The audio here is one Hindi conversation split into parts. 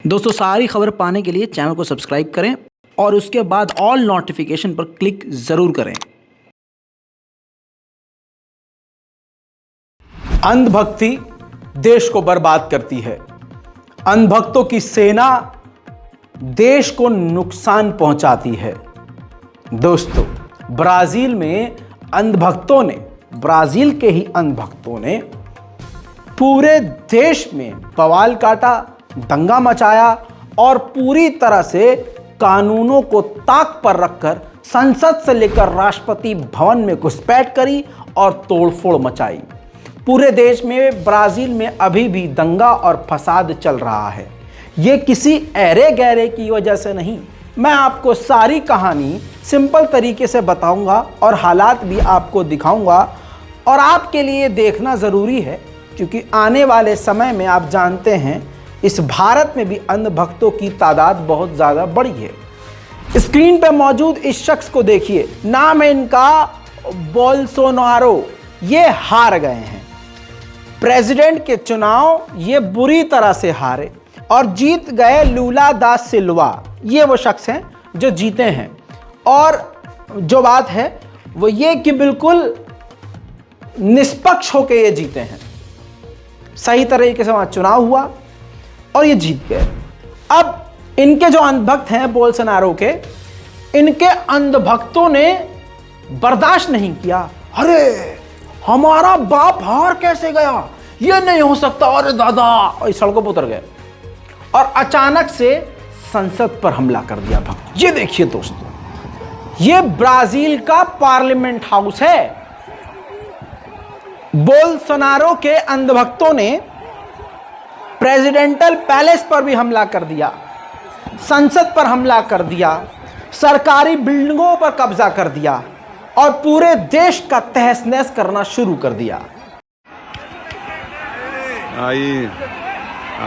दोस्तों सारी खबर पाने के लिए चैनल को सब्सक्राइब करें और उसके बाद ऑल नोटिफिकेशन पर क्लिक जरूर करें। अंधभक्ति देश को बर्बाद करती है। अंधभक्तों की सेना देश को नुकसान पहुंचाती है। दोस्तों ब्राजील में ब्राजील के ही अंधभक्तों ने पूरे देश में बवाल काटा, दंगा मचाया और पूरी तरह से कानूनों को ताक पर रखकर संसद से लेकर राष्ट्रपति भवन में घुसपैठ करी और तोड़फोड़ मचाई। पूरे देश में ब्राजील में अभी भी दंगा और फसाद चल रहा है। ये किसी ऐरे गैरे की वजह से नहीं। मैं आपको सारी कहानी सिंपल तरीके से बताऊंगा और हालात भी आपको दिखाऊंगा और आपके लिए देखना ज़रूरी है, क्योंकि आने वाले समय में आप जानते हैं इस भारत में भी अंधभक्तों की तादाद बहुत ज़्यादा बढ़ी है। स्क्रीन पर मौजूद इस शख्स को देखिए, नाम है इनका बोल्सोनारो। ये हार गए हैं प्रेसिडेंट के चुनाव, ये बुरी तरह से हारे और जीत गए लूला दा सिल्वा। ये वो शख्स हैं जो जीते हैं और जो बात है वो ये कि बिल्कुल निष्पक्ष होकर ये जीते हैं। सही तरीके से वहां चुनाव हुआ और ये जीत गए। अब इनके जो अंधभक्त हैं बोल्सोनारो के, इनके अंधभक्तों ने बर्दाश्त नहीं किया। अरे हमारा बाप हार कैसे गया, ये नहीं हो सकता, अरे दादा, और सड़कों पर उतर गए और अचानक से संसद पर हमला कर दिया भक्त। ये देखिए दोस्तों, ये ब्राजील का पार्लियामेंट हाउस है। बोल्सोनारो के अंधभक्तों ने प्रेसिडेंटल पैलेस पर भी हमला कर दिया, संसद पर हमला कर दिया, सरकारी बिल्डिंगों पर कब्जा कर दिया और पूरे देश का तहस नहस करना शुरू कर दिया। Aí,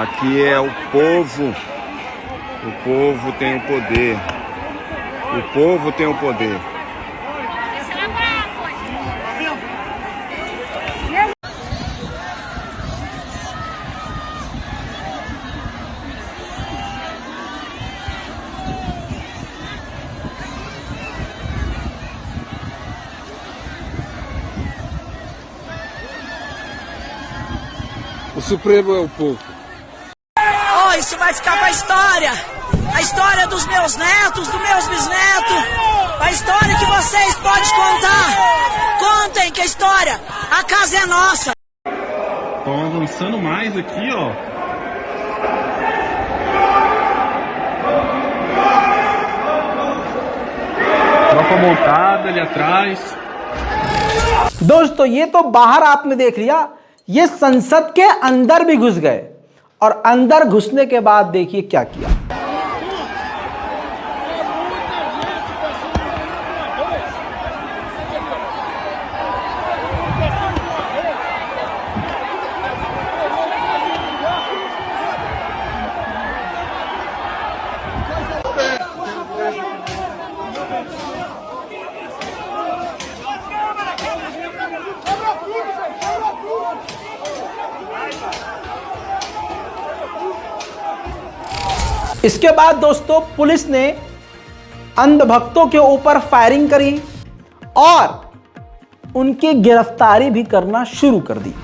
aqui é o povo tem o poder, o povo tem o poder. O Supremo é o povo. Oh, isso vai ficar pra história. A história dos meus netos, dos meus bisnetos. A história que vocês podem contar. Contem que a história, a casa é nossa. Estão avançando mais aqui, ó. Tropa montada ali atrás. दोस्तों ये तो बाहर आपने देख लिया, ये संसद के अंदर भी घुस गए और अंदर घुसने के बाद देखिए क्या किया। इसके बाद दोस्तों पुलिस ने अंधभक्तों के ऊपर फायरिंग करी और उनकी गिरफ्तारी भी करना शुरू कर दी।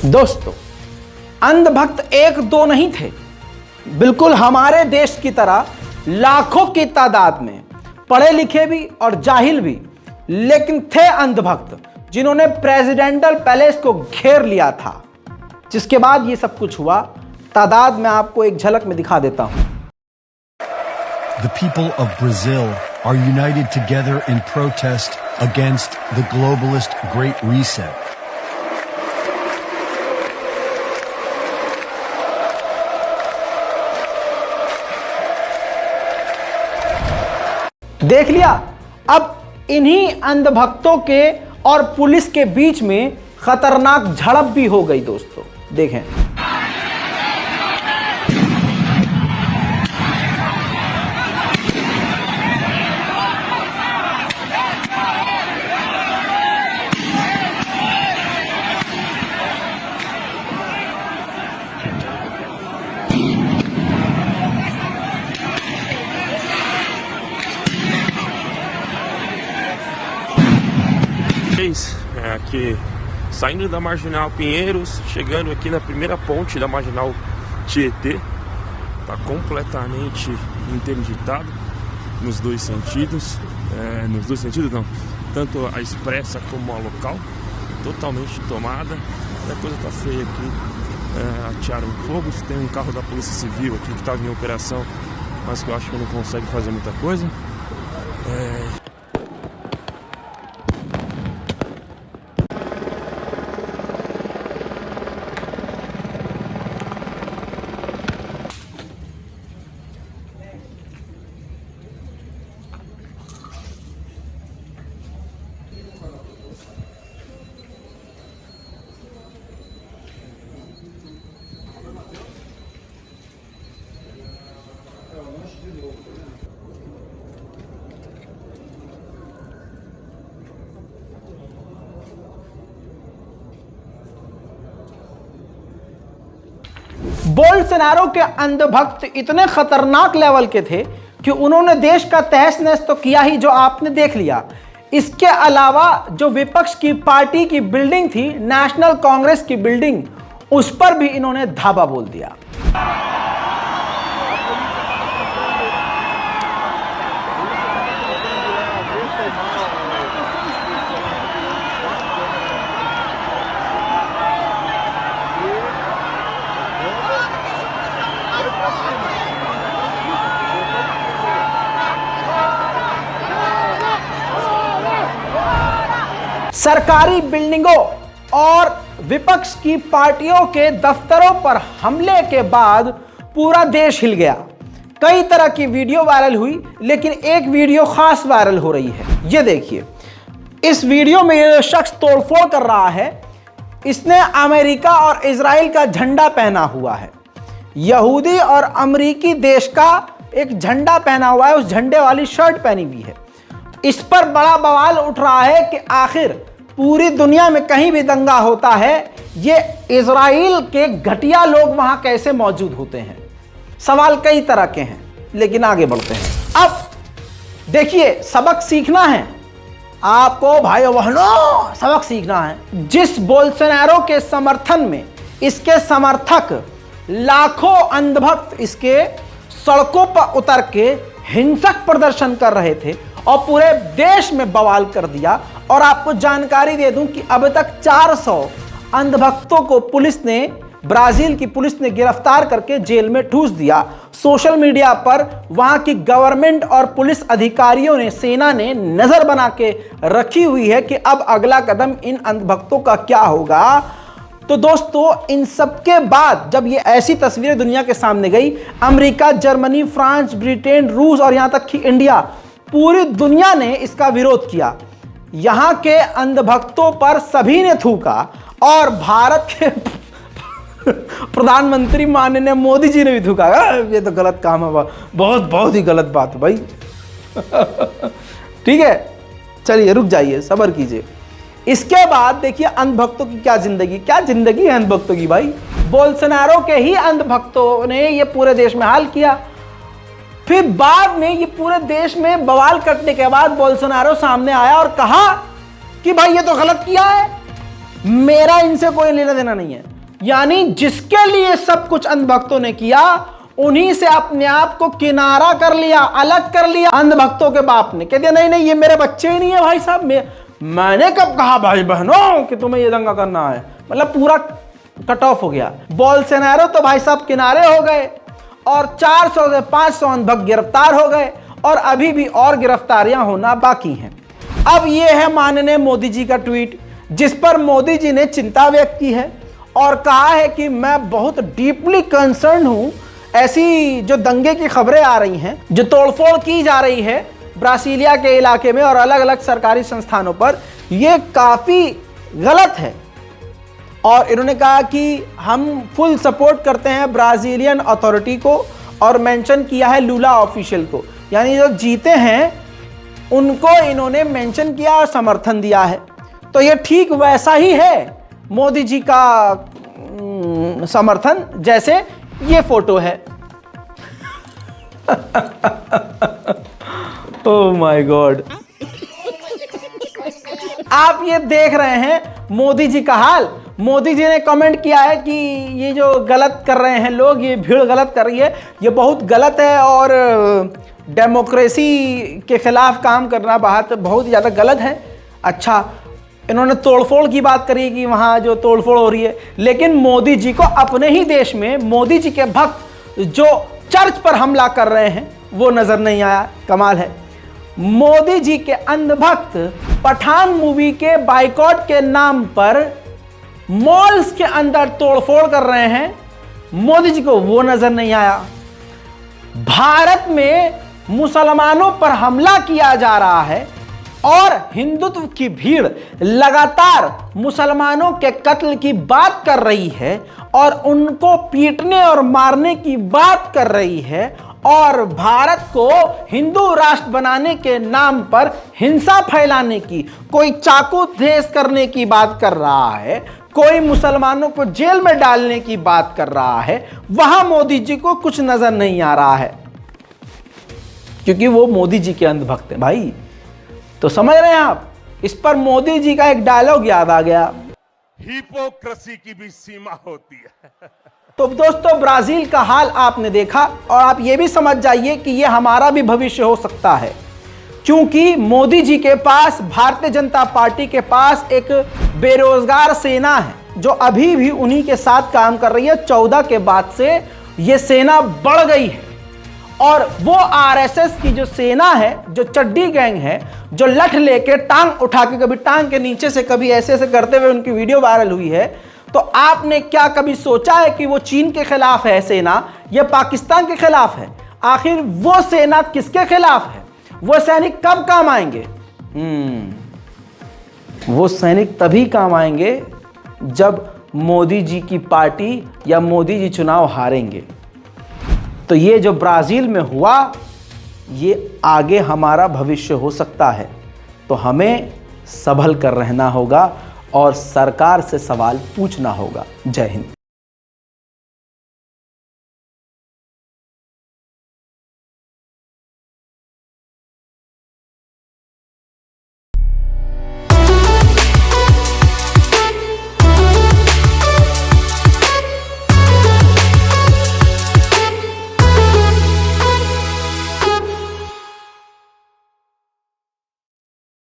दोस्तों अंधभक्त एक दो नहीं थे, बिल्कुल हमारे देश की तरह लाखों की तादाद में पढ़े लिखे भी और जाहिल भी, लेकिन थे अंधभक्त जिन्होंने प्रेसिडेंटल पैलेस को घेर लिया था। जिसके बाद ये सब कुछ हुआ तादाद मैं आपको एक झलक में दिखा देता हूं। The people of Brazil are united together in protest against the globalist Great Reset. देख लिया, अब इन्हीं अंधभक्तों के और पुलिस के बीच में खतरनाक झड़प भी हो गई दोस्तों। देखें, Aqui saindo da Marginal Pinheiros, chegando aqui na primeira ponte da Marginal Tietê, tá completamente interditado nos dois sentidos, não, tanto a expressa como a local, totalmente tomada. A coisa tá feia aqui, atearam fogo, tem um carro da Polícia Civil aqui que estava em operação, mas que eu acho que não consegue fazer muita coisa. Bolsonaro के अंधभक्त इतने खतरनाक लेवल के थे कि उन्होंने देश का तहस नहस तो किया ही, जो आपने देख लिया। इसके अलावा जो विपक्ष की पार्टी की बिल्डिंग थी, नेशनल कांग्रेस की बिल्डिंग, उस पर भी इन्होंने धावा बोल दिया। सरकारी बिल्डिंगों और विपक्ष की पार्टियों के दफ्तरों पर हमले के बाद पूरा देश हिल गया। कई तरह की वीडियो वायरल हुई, लेकिन एक वीडियो खास वायरल हो रही है। ये देखिए, इस वीडियो में ये शख्स तोड़फोड़ कर रहा है। इसने अमेरिका और इजराइल का झंडा पहना हुआ है, यहूदी और अमेरिकी देश का एक झंडा पहना हुआ है, उस झंडे वाली शर्ट पहनी हुई है। इस पर बड़ा बवाल उठ रहा है कि आखिर पूरी दुनिया में कहीं भी दंगा होता है, ये इजराइल के घटिया लोग वहां कैसे मौजूद होते हैं। सवाल कई तरह के हैं, लेकिन आगे बढ़ते हैं। अब देखिए, सबक सीखना है आपको भाइयों बहनों, सबक सीखना है। जिस बोल्सोनारो के समर्थन में इसके समर्थक लाखों अंधभक्त इसके सड़कों पर उतर के हिंसक प्रदर्शन कर रहे थे और पूरे देश में बवाल कर दिया। और आपको जानकारी दे दूं कि अब तक 400 अंधभक्तों को पुलिस ने, ब्राजील की पुलिस ने गिरफ्तार करके जेल में ठूस दिया। सोशल मीडिया पर वहां की गवर्नमेंट और पुलिस अधिकारियों ने, सेना ने नजर बना के रखी हुई है कि अब अगला कदम इन अंधभक्तों का क्या होगा। तो दोस्तों, इन सब के बाद जब ये ऐसी तस्वीरें दुनिया के सामने गई, अमेरिका, जर्मनी, फ्रांस, ब्रिटेन, रूस और यहां तक कि इंडिया, पूरी दुनिया ने इसका विरोध किया। यहां के अंधभक्तों पर सभी ने थूका और भारत के प्रधानमंत्री माननीय मोदी जी ने भी थूका। ये तो गलत काम है, बहुत ही गलत बात है भाई। ठीक है, चलिए रुक जाइए, सब्र कीजिए। इसके बाद देखिए अंधभक्तों की क्या जिंदगी है अंधभक्तों की भाई। बोल्सोनारो के ही अंधभक्तों ने ये पूरे देश में हाल किया। फिर बाद में ये पूरे देश में बवाल करने के बाद बोल्सोनारो सामने आया और कहा कि भाई ये तो गलत किया है, मेरा इनसे कोई लेना देना नहीं है। यानी जिसके लिए सब कुछ अंधभक्तों ने किया, उन्हीं से अपने आप को किनारा कर लिया, अलग कर लिया। अंधभक्तों के बाप ने कह दिया नहीं ये मेरे बच्चे ही नहीं है भाई साहब। मैंने कब कहा भाई बहनों कि तुम्हें ये दंगा करना है। मतलब पूरा कट ऑफ हो गया। बोल्सोनारो तो भाई साहब किनारे हो गए और 400 से 500 अंधभक्त गिरफ्तार हो गए और अभी भी और गिरफ्तारियां होना बाकी हैं। अब यह है माननीय मोदी जी का ट्वीट, जिस पर मोदी जी ने चिंता व्यक्त की है और कहा है कि मैं बहुत डीपली कंसर्न हूं। ऐसी जो दंगे की खबरें आ रही हैं, जो तोड़फोड़ की जा रही है ब्रासीलिया के इलाके में और अलग अलग सरकारी संस्थानों पर, यह काफी गलत है। और इन्होंने कहा कि हम फुल सपोर्ट करते हैं ब्राजीलियन अथॉरिटी को और मेंशन किया है लूला ऑफिशियल को, यानी जो जीते हैं उनको इन्होंने मेंशन किया और समर्थन दिया है। तो ये ठीक वैसा ही है मोदी जी का समर्थन जैसे ये फोटो है। ओह माय गॉड, आप ये देख रहे हैं मोदी जी का हाल। मोदी जी ने कमेंट किया है कि ये जो गलत कर रहे हैं लोग, ये भीड़ गलत कर रही है, ये बहुत गलत है और डेमोक्रेसी के खिलाफ काम करना बहुत ज़्यादा गलत है। अच्छा, इन्होंने तोड़फोड़ की बात करी कि वहाँ जो तोड़फोड़ हो रही है, लेकिन मोदी जी को अपने ही देश में मोदी जी के भक्त जो चर्च पर हमला कर रहे हैं वो नज़र नहीं आया। कमाल है। मोदी जी के अंधभक्त पठान मूवी के बाइकॉट के नाम पर मॉल्स के अंदर तोड़फोड़ कर रहे हैं, मोदी जी को वो नजर नहीं आया। भारत में मुसलमानों पर हमला किया जा रहा है और हिंदुत्व की भीड़ लगातार मुसलमानों के कत्ल की बात कर रही है और उनको पीटने और मारने की बात कर रही है और भारत को हिंदू राष्ट्र बनाने के नाम पर हिंसा फैलाने की, कोई चाकू तेज करने की बात कर रहा है, कोई मुसलमानों को जेल में डालने की बात कर रहा है, वहां मोदी जी को कुछ नजर नहीं आ रहा है, क्योंकि वो मोदी जी के अंधभक्त हैं भाई। तो समझ रहे हैं आप, इस पर मोदी जी का एक डायलॉग याद आ गया, हिपोक्रेसी की भी सीमा होती है। तो दोस्तों, ब्राजील का हाल आपने देखा और आप ये भी समझ जाइए कि ये हमारा भी भविष्य हो सकता है, क्योंकि मोदी जी के पास, भारतीय जनता पार्टी के पास एक बेरोजगार सेना है जो अभी भी उन्हीं के साथ काम कर रही है। 14 के बाद से ये सेना बढ़ गई है और वो आरएसएस की जो सेना है, जो चड्डी गैंग है, जो लठ लेके टांग उठा के, कभी टांग के नीचे से कभी ऐसे ऐसे करते हुए उनकी वीडियो वायरल हुई है। तो आपने क्या कभी सोचा है कि वो चीन के खिलाफ है सेना या पाकिस्तान के खिलाफ है? आखिर वो सेना किसके खिलाफ है? वो सैनिक कब काम आएंगे? वो सैनिक तभी काम आएंगे जब मोदी जी की पार्टी या मोदी जी चुनाव हारेंगे। तो ये जो ब्राजील में हुआ, ये आगे हमारा भविष्य हो सकता है। तो हमें संभल कर रहना होगा और सरकार से सवाल पूछना होगा। जय हिंद।